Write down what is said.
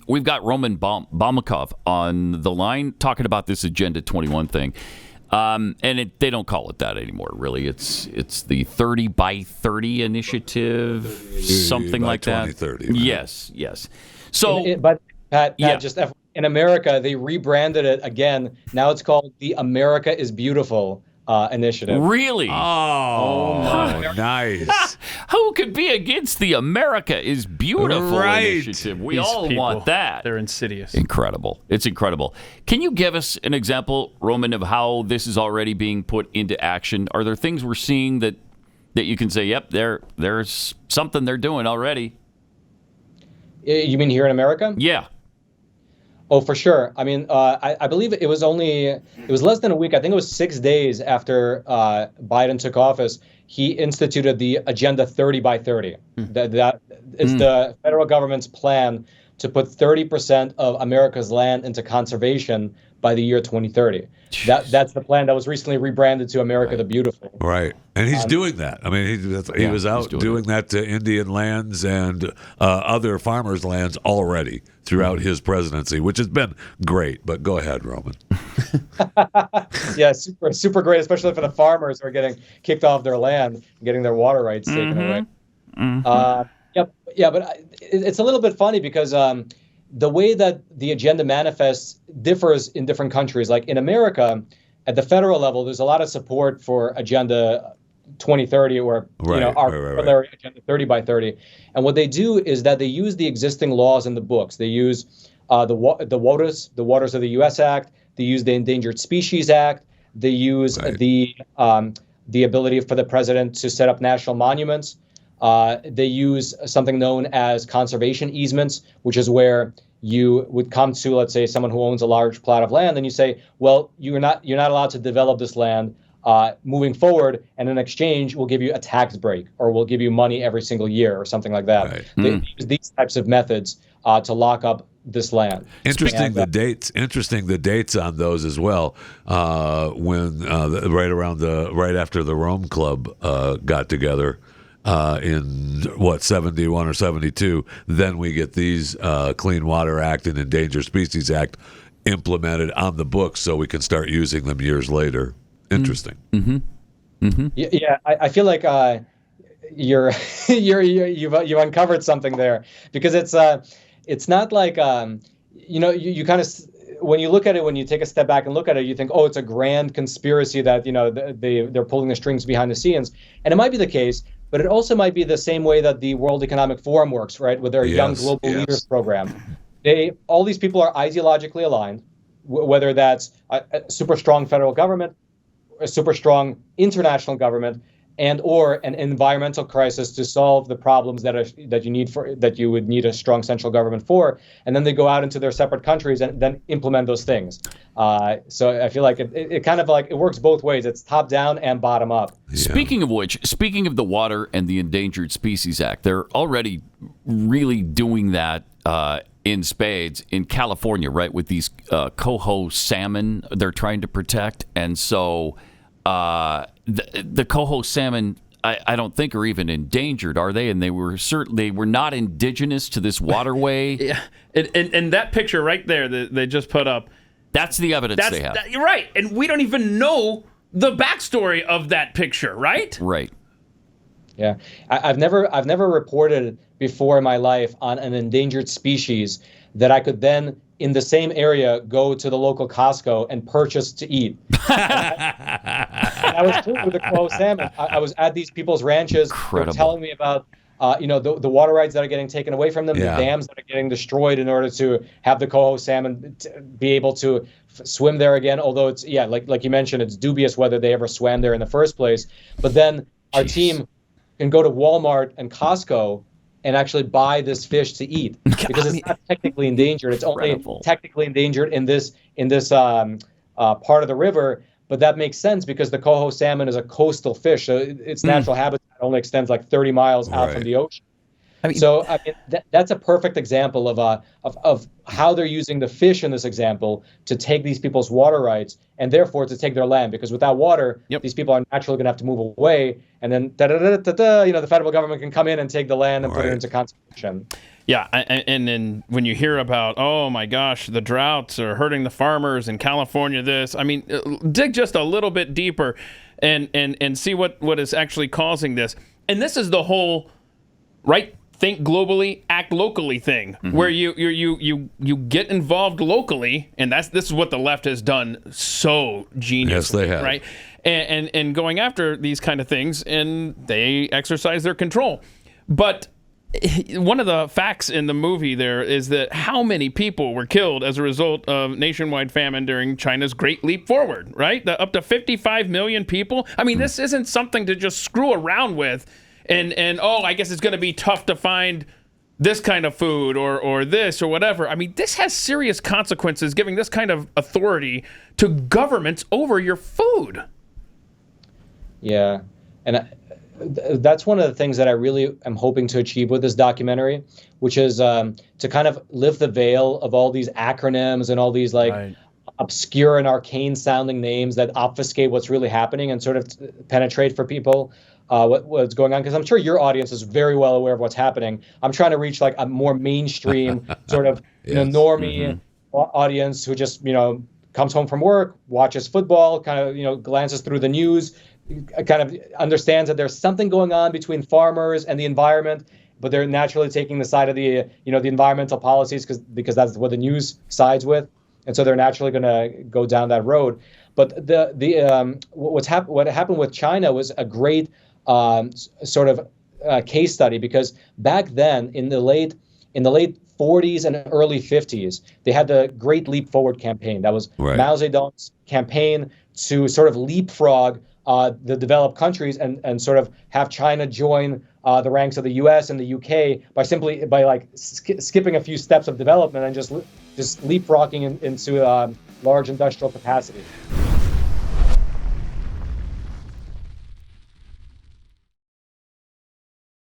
we've got Roman Balmakov on the line talking about this Agenda 21 thing. And they don't call it that anymore, really. It's the 30 by 30 initiative, something like that. 2030. Yes. So, but Pat, just in America, they rebranded it again. Now it's called the America is Beautiful initiative. Really? Oh, nice. Who could be against the America is Beautiful initiative? We These all people, want that. They're insidious. Incredible. It's incredible. Can you give us an example, Roman, of how this is already being put into action? Are there things we're seeing that you can say, yep, there's something they're doing already? You mean here in America? Yeah. Oh, for sure. I mean, I believe it was less than a week. I think it was 6 days after Biden took office. He instituted the Agenda 30 by 30. That is the federal government's plan to put 30% of America's land into conservation by the year 2030. That's the plan that was recently rebranded to America the Beautiful. Right. And he's doing that. I mean, he was out doing that to Indian lands and other farmers' lands already throughout his presidency, which has been great. But go ahead, Roman. Yeah, super great, especially for the farmers who are getting kicked off their land and getting their water rights taken away. But it's a little bit funny because the way that the agenda manifests differs in different countries. Like in America, at the federal level, there's a lot of support for Agenda 2030 or our Agenda 30 by 30. And what they do is that they use the existing laws in the books. They use the Waters of the U.S. Act. They use the Endangered Species Act. They use the ability for the president to set up national monuments. They use something known as conservation easements, which is where you would come to, let's say, someone who owns a large plot of land, and you say, well, you're not allowed to develop this land moving forward, and in exchange, we'll give you a tax break, or we'll give you money every single year, or something like that. Right. They use these types of methods to lock up this land. Interesting the dates on those as well. When right after the Rome Club got together. In 71 or 72, then we get these Clean Water Act and Endangered Species Act implemented on the books, so we can start using them years later. Interesting. Yeah, I feel like you've uncovered something there, because it's not like you kind of, when you look at it, when you take a step back and look at it, you think, oh, it's a grand conspiracy that they're pulling the strings behind the scenes, and it might be the case. But it also might be the same way that the World Economic Forum works, right, with their Young Global Leaders program. All these people are ideologically aligned, whether that's a super strong federal government, a super strong international government, and or an environmental crisis to solve the problems that you would need a strong central government for. And then they go out into their separate countries and then implement those things. So I feel like it kind of like it works both ways. It's top down and bottom up. Yeah. Speaking of the Water and the Endangered Species Act, they're already really doing that in spades in California, right? With these coho salmon they're trying to protect. And so the coho salmon, I don't think are even endangered, are they? And they were not indigenous to this waterway. Yeah, and that picture right there that they just put up, that's the evidence they have. You're right, and we don't even know the backstory of that picture, right? Right. Yeah, I've never reported before in my life on an endangered species that I could then, in the same area, go to the local Costco and purchase to eat. I was true with the coho salmon. I was at these people's ranches. They're telling me about the water rights that are getting taken away from them, the dams that are getting destroyed in order to have the coho salmon be able to swim there again. Although it's like you mentioned, it's dubious whether they ever swam there in the first place. But then our team can go to Walmart and Costco and actually buy this fish to eat, because it's not technically endangered. It's only technically endangered in this part of the river. But that makes sense because the coho salmon is a coastal fish, so its natural habitat only extends like 30 miles out from the ocean. So I mean, that's a perfect example of how they're using the fish in this example to take these people's water rights and therefore to take their land, because without water, these people are naturally going to have to move away, and then the federal government can come in and take the land and put it into conservation. Yeah, and then when you hear about, oh my gosh, the droughts are hurting the farmers in California, I mean, dig just a little bit deeper and see what is actually causing this. And this is the whole, right, think globally, act locally thing, where you get involved locally, and this is what the left has done so geniusly. Yes, they have. Right? And going after these kind of things, and they exercise their control. But one of the facts in the movie there is that how many people were killed as a result of nationwide famine during China's Great Leap Forward, right? Up to 55 million people. I mean, this isn't something to just screw around with and I guess it's going to be tough to find this kind of food or this or whatever. I mean, this has serious consequences, giving this kind of authority to governments over your food. Yeah. And that's one of the things that I really am hoping to achieve with this documentary, which is to kind of lift the veil of all these acronyms and all these obscure and arcane sounding names that obfuscate what's really happening and sort of penetrate for people what's going on. Because I'm sure your audience is very well aware of what's happening. I'm trying to reach like a more mainstream sort of normie audience who just comes home from work, watches football, kind of glances through the news, kind of understands that there's something going on between farmers and the environment, but they're naturally taking the side of the the environmental policies because that's what the news sides with, and so they're naturally going to go down that road. But what happened with China was a great sort of case study, because back then in the late 40s and early 50s, they had the Great Leap Forward campaign. That was Mao Zedong's campaign to sort of leapfrog the developed countries and sort of have China join the ranks of the U.S. and the U.K. by skipping a few steps of development and just leapfrogging into large industrial capacity.